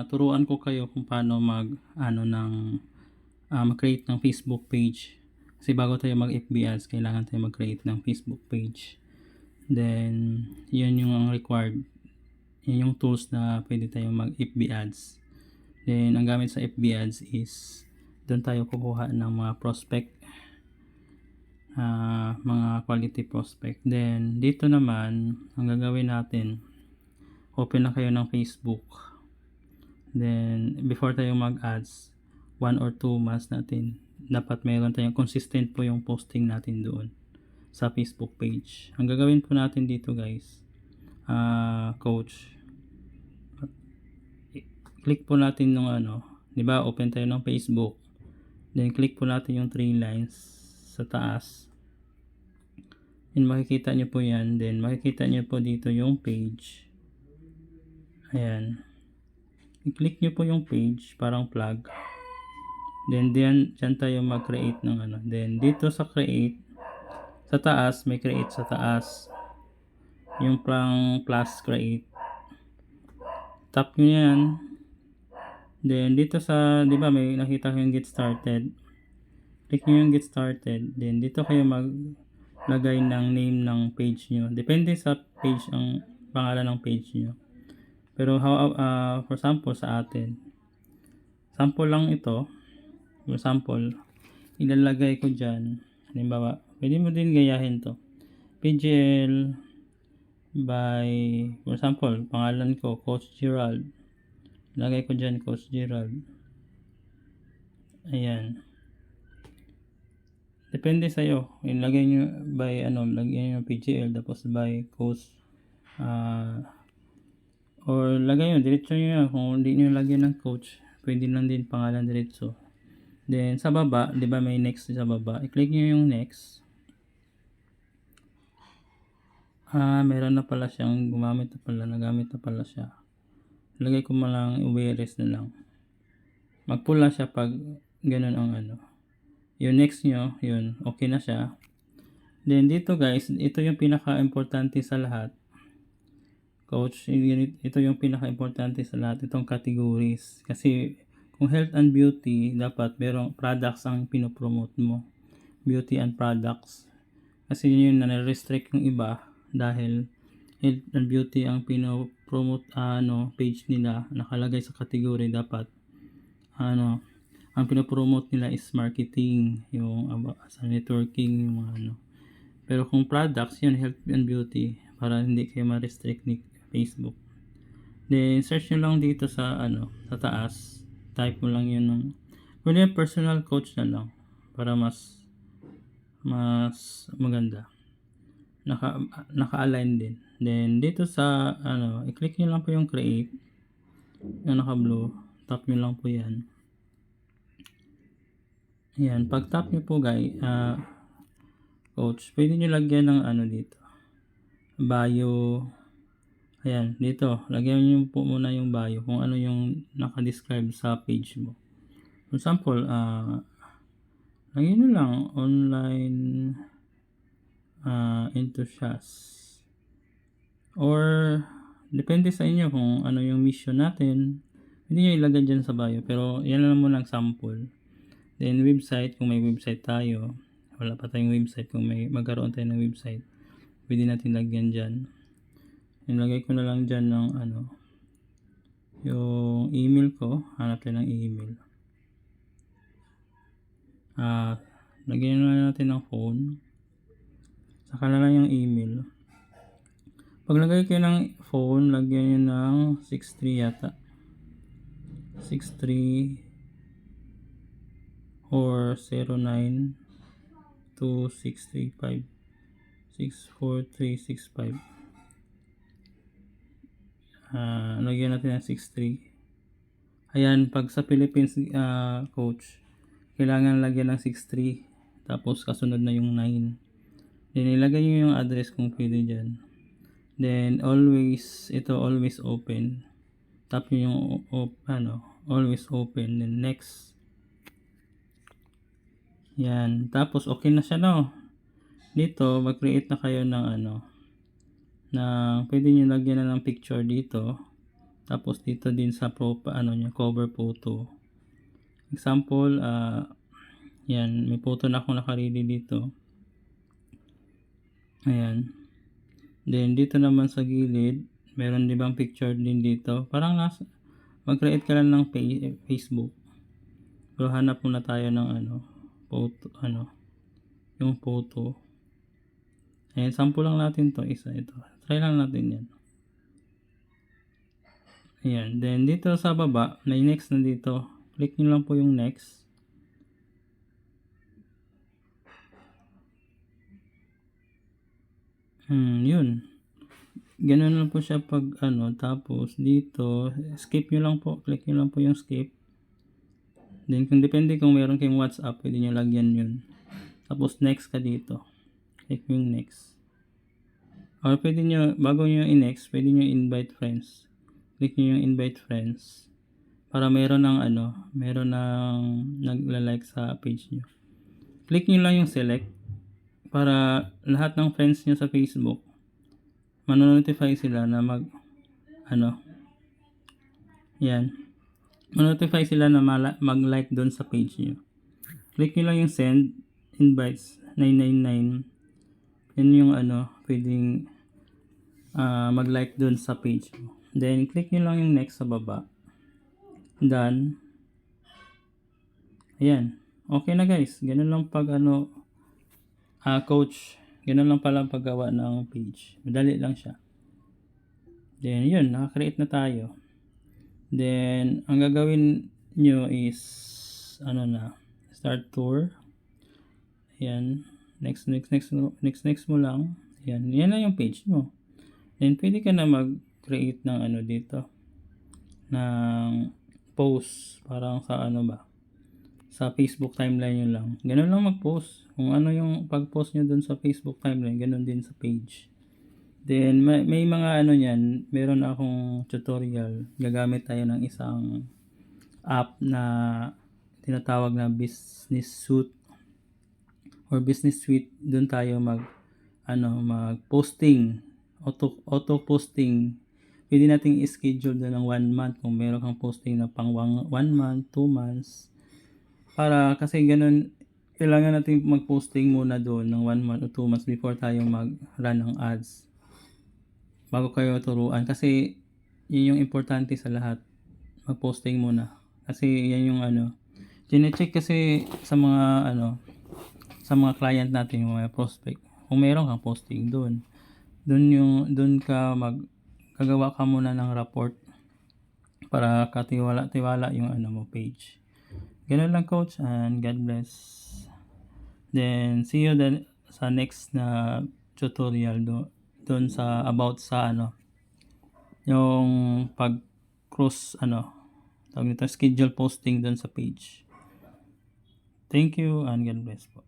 Turuan ko kayo kung paano mag-create ng Facebook page. Kasi bago tayo mag-FB ads, kailangan tayo mag-create ng Facebook page. Then, yun yung ang required. Yun yung tools na pwede tayo mag-FB ads. Then, ang gamit sa FB ads is doon tayo kukuha ng mga prospect, mga quality prospect. Then, dito naman, ang gagawin natin, open na kayo ng Facebook. Then, before tayo mag-ads, 1 or 2 months natin, dapat mayroon tayong consistent po yung posting natin doon sa Facebook page. Ang gagawin po natin dito guys, coach, click po natin yung di ba, open tayo ng Facebook. Then, click po natin yung 3 lines sa taas. Then, makikita nyo po yan. Then, makikita nyo po dito yung page. Ayan. I-click nyo po yung page, parang plug. Then, dyan tayo mag-create ng Then, dito sa create, sa taas, may create sa taas. Yung parang plus create. Tap nyo yan. Then, dito sa, di ba, may nakita ko yung get started. Click nyo yung get started. Then, dito kayo maglagay ng name ng page nyo. Depende sa page, ang pangalan ng page nyo. Pero, for example, sa atin, sample lang ito. For example, ilalagay ko dyan. Halimbawa, pwede mo din gayahin to. PGL by, for example, pangalan ko, Coach Gerald. Lagay ko dyan, Coach Gerald. Ayan. Depende sa'yo. Ilagay nyo by, lagay nyo PGL, tapos by Coach, or lagay nyo, diretso nyo yan. Kung hindi nyo lagyan ng coach, pwede lang din pangalan diretso. Then, sa baba, di ba may next sa baba? I-click nyo yung next. Meron na pala siyang nagamit na pala siya. Lagay ko malang awareness na lang. Magpula siya pag ganun ang Yung next nyo, yun, okay na siya. Then, dito guys, ito yung pinaka-importante sa lahat. Coach, ito yung pinaka-importante sa lahat, itong categories. Kasi, kung health and beauty, dapat merong products ang pinopromote mo. Beauty and products. Kasi yun yung na-restrict yung iba dahil health and beauty ang pinopromote page nila, nakalagay sa category. Dapat ang pinopromote nila is marketing, yung sa networking, yung mga Pero kung products, yun, health and beauty, para hindi kayo ma-restrict ni Facebook. Then, search nyo lang dito sa sa taas. Type mo lang yun ng pwede personal coach na lang para mas maganda. Naka-align din. Then, dito sa i-click nyo lang po yung create. Yung naka-blue. Tap nyo lang po yan. Ayan. Pag tap nyo po guys, coach, pwede nyo lagyan ng dito. Bio. Ayan, dito. Lagyan nyo po muna yung bio. Kung ano yung naka-describe sa page mo. For example, lagyan nyo lang online enthusiast. Or, depende sa inyo kung ano yung mission natin. Hindi nyo ilagay dyan sa bio. Pero, yan lang muna ang sample. Then, website. Kung may website tayo. Wala pa tayong website. Kung magkaroon tayo ng website, pwede natin lagyan dyan. Nilagay ko na lang dyan ng yung email ko. Hanap tayo ng email. Lagyan na natin ng phone. Saka na lang yung email. Paglagay ko ng phone, lagyan nyo ng 63 yata. 63 or 09 2635 64365. Lagyan natin ng 63. Ayan, pag sa Philippines coach, kailangan lagyan ng 63. Tapos kasunod na yung 9. Then ilagay nyo yung address kung pwede dyan. Then always open. Tap nyo yung always open. Then next. Yan. Tapos okay na siya Dito, mag-create na kayo ng na pwede nyo lagyan na ng picture dito. Tapos dito din sa cover photo. Example, yan, may photo na akong naka-ready dito. Ayan. Then dito naman sa gilid, meron di bang picture din dito. Parang mag-create ka lang ng Facebook. Pero hanap muna tayo ng photo, yung photo. Ayan, sample lang natin to, isa ito. Try lang natin yan. Ayan, then dito sa baba, may next na dito. Click nyo lang po yung next. Yun. Ganun lang po siya pag tapos dito, skip nyo lang po. Click nyo lang po yung skip. Then kung depende kung meron kayong WhatsApp, pwede nyo lagyan yun. Tapos next ka dito. Click yung next. Or pwede nyo, bago nyo i-next, pwede nyo invite friends. Click nyo yung invite friends. Para meron ng nagla-like sa page nyo. Click nyo lang yung select. Para lahat ng friends nyo sa Facebook, manonotify sila na yan. Manonotify sila na mag-like doon sa page nyo. Click nyo lang yung send invites 999. Yan yung pwedeng mag-like doon sa page mo. Then click nyo lang yung next sa baba. Done. Ayan. Okay na guys. Ganun lang pag coach. Ganun lang pala paggawa ng page. Madali lang siya. Then yun, naka-create na tayo. Then ang gagawin nyo is start tour. Ayan. Next mo lang. Ayan. Yan na yung page mo. Then pwede ka na mag-create ng dito. Ng post. Parang sa sa Facebook timeline nyo lang. Ganun lang mag-post. Kung yung pag-post nyo dun sa Facebook timeline, ganun din sa page. Then may mga yan. Meron akong tutorial. Gagamit tayo ng isang app na tinatawag na Business Suite or Business Suite. Doon tayo mag-posting, auto posting. Pwede nating i-schedule doon ng 1 month kung meron kang posting na pang 1 month, 2 months. Para kasi ganun, kailangan natin mag-posting muna doon ng 1 month o 2 months before tayo mag-run ng ads. Bago kayo turuan. Kasi yun yung importante sa lahat. Mag-posting muna. Kasi yan yung chine-check kasi sa mga sa mga client natin, yung mga prospect. Kung meron kang posting doon ka gagawa ka muna ng report para katiwala yung mo page. Ganun lang coach, and God bless. Then see you sa next na tutorial doon sa about sa yung pag cross tawag nito, schedule posting doon sa page. Thank you and God bless po.